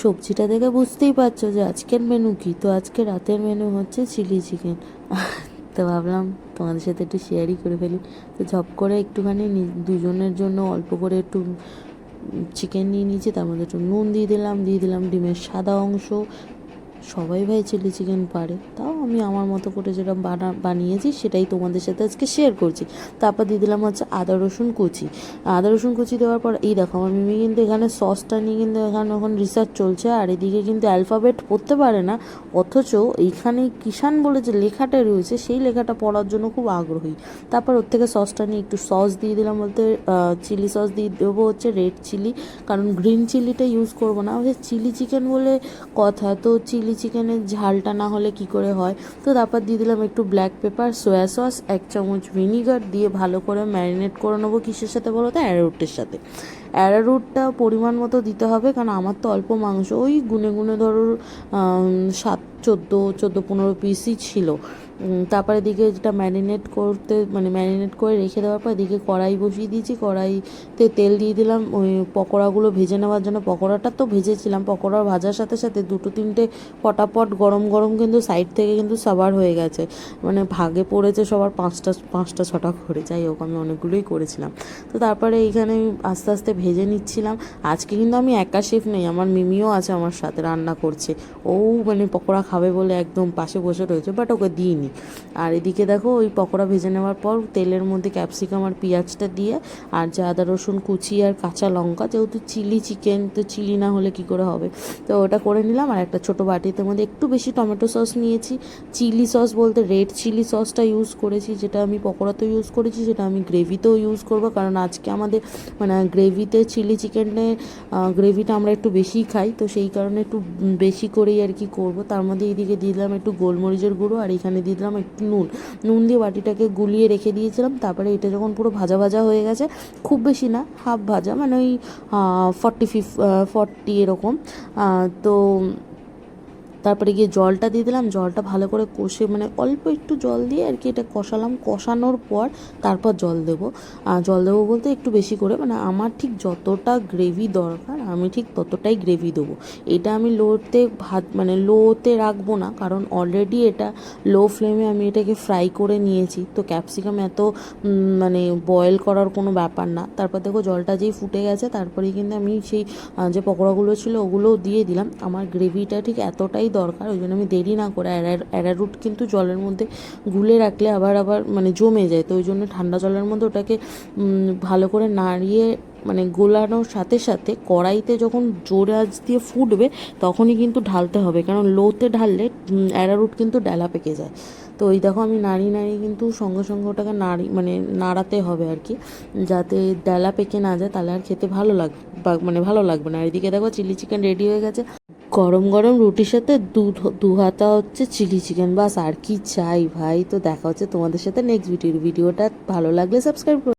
সবজিটা দেখে বুঝতেই পারছো যে আজকের মেনু কী। তো আজকে রাতের মেনু হচ্ছে চিলি চিকেন। তো ভাবলাম তোমাদের সাথে একটু শেয়ারই করে ফেলি। তো ঝপ করে একটুখানি দুজনের জন্য অল্প করে একটু চিকেন নিয়ে নিয়েছি, তার মধ্যে একটু নুন দিয়ে দিলাম ডিমের সাদা অংশ। সবাই ভাই চিলি চিকেন পারে, তাও আমি আমার মতো করে যেটা বানিয়েছি সেটাই তোমাদের সাথে আজকে শেয়ার করছি। তারপর দিয়ে দিলাম হচ্ছে আদা রসুন কুচি। আদা রসুন কুচি দেওয়ার পর এই দেখো আমার মিমি কিন্তু এখানে সসটা নিয়ে কিন্তু এখানে এখন রিসার্চ চলছে, আর এদিকে কিন্তু অ্যালফাবেট পড়তে পারে না, অথচ এইখানে কিষান বলে যে লেখাটা রয়েছে সেই লেখাটা পড়ার জন্য খুব আগ্রহী। তারপর ওর থেকে সসটা নিয়ে একটু সস দিয়ে দিলাম, বলতে চিলি সস দিয়ে দেবো হচ্ছে রেড চিলি, কারণ গ্রিন চিলিটা ইউজ করবো না, হচ্ছে চিলি চিকেন বলে কথা, তো চিলি চিকেনের ঝালটা না হলে কি করে হয়। তো তারপর দিয়ে দিলাম একটু ব্ল্যাক পেপার, সয়া সস, 1 চামচ ভিনিগার দিয়ে ভালো করে ম্যারিনেট করে নেবো। কিসের সাথে বলো তো? অ্যারারুটের সাথে। অ্যারারুটটা পরিমাণ মতো দিতে হবে, কারণ আমার তো অল্প মাংস, ওই গুনে গুনে ধরো 14-15 পিসই ছিল। তারপরে এদিকে যেটা ম্যারিনেট করে রেখে দেওয়ার পর এদিকে কড়াই বসিয়ে দিয়েছি, কড়াইতে তেল দিয়ে দিলাম ওই পকোড়াগুলো ভেজে নেওয়ার জন্য। পকোড়াটা তো ভেজেছিলাম, পকোড়া ভাজার সাথে সাথে 2-3টে পটাপট গরম গরম কিন্তু সাইড থেকে কিন্তু সাবার হয়ে গেছে, মানে ভাগে পড়েছে সবার 5টা 6টা করে, যাই হোক আমি অনেকগুলোই করেছিলাম। তো তারপরে এইখানে আস্তে আস্তে ভেজে নিচ্ছিলাম। আজকে কিন্তু আমি একা শেফ নেই, আমার মিমিও আছে আমার সাথে, রান্না করছে। ও মানে পকোড়া খাবে বলে একদম পাশে বসে রয়েছে, বাট ওকে দিইনি। আর এদিকে দেখো ওই পকোড়া ভেজে নেওয়ার পর তেলের মধ্যে ক্যাপসিকাম আর পেঁয়াজটা দিয়ে, আর যে আদা রসুন কুচি আর কাঁচা লঙ্কা, যেহেতু চিলি চিকেন তো চিলি না হলে কি করে হবে, তো ওটা করে নিলাম। আর একটা ছোটো বাটিতে মধ্যে একটু বেশি টমেটো সস নিয়েছি। চিলি সস বলতে রেড চিলি সসটা ইউজ করেছি, যেটা আমি পকোড়াতেও ইউজ করেছি, সেটা আমি গ্রেভিতেও ইউজ করবো, কারণ আজকে আমাদের মানে গ্রেভিতে চিলি চিকেনে গ্রেভিটা আমরা একটু বেশিই খাই, তো সেই কারণে একটু বেশি করেই আর কি করবো। তার মধ্যে এইদিকে দিয়ে দিলাম একটু গোলমরিচের গুঁড়ো, আর এখানে দিয়ে দিলাম একটু নুন দিয়ে বাটিটাকে গুলিয়ে রেখে দিয়েছিলাম। তারপরে এটা যখন পুরো ভাজা ভাজা হয়ে গেছে, খুব বেশি না, হাফ ভাজা, মানে ওই 40 এরকম, তো তারপরে গিয়ে জলটা দিয়ে দিলাম। জলটা ভালো করে কষে, মানে অল্প একটু জল দিয়ে আর কি এটা কষালাম। কষানোর পর তারপর জল দেবো বলতে একটু বেশি করে, মানে আমার ঠিক যতটা গ্রেভি দরকার আমি ঠিক ততটাই গ্রেভি দেবো। এটা আমি লোতে রাখবো না, কারণ অলরেডি এটা লো ফ্লেমে আমি এটাকে ফ্রাই করে নিয়েছি, তো ক্যাপসিকাম এত মানে বয়েল করার কোনো ব্যাপার না। তারপর দেখো জলটা যেই ফুটে গেছে, তারপরেই কিন্তু আমি সেই যে পকোড়াগুলো ছিল ওগুলোও দিয়ে দিলাম। আমার গ্রেভিটা ঠিক এতটাই দরকার, ওই জন্য আমি দেরি না করে, অ্যারারুট কিন্তু জলের মধ্যে গুলে রাখলে আবার মানে জমে যায়, তো ওই জন্য ঠান্ডা জলের মধ্যে ওটাকে ভালো করে নাড়িয়ে, মানে গোলানোর সাথে সাথে কড়াইতে যখন জোরে আঁচ দিয়ে ফুটবে তখনই কিন্তু ঢালতে হবে, কারণ লোতে ঢাললে অ্যারারুট কিন্তু ডালা পেকে যায়। তো ওই দেখো আমি নাড়িয়ে কিন্তু সঙ্গে সঙ্গে ওটাকে নাড়াতে হবে আর কি, যাতে ডালা পেকে না যায়, তাহলে আর খেতে ভালো লাগবে না। আর এদিকে দেখো চিলি চিকেন রেডি হয়ে গেছে, গরম গরম রুটির সাথে দু হাতা হচ্ছে চিলি চিকেন, বাস আর কি চাই ভাই। তো দেখা হচ্ছে তোমাদের সাথে নেক্সট ভিডিওটা ভালো লাগলে সাবস্ক্রাইব করো।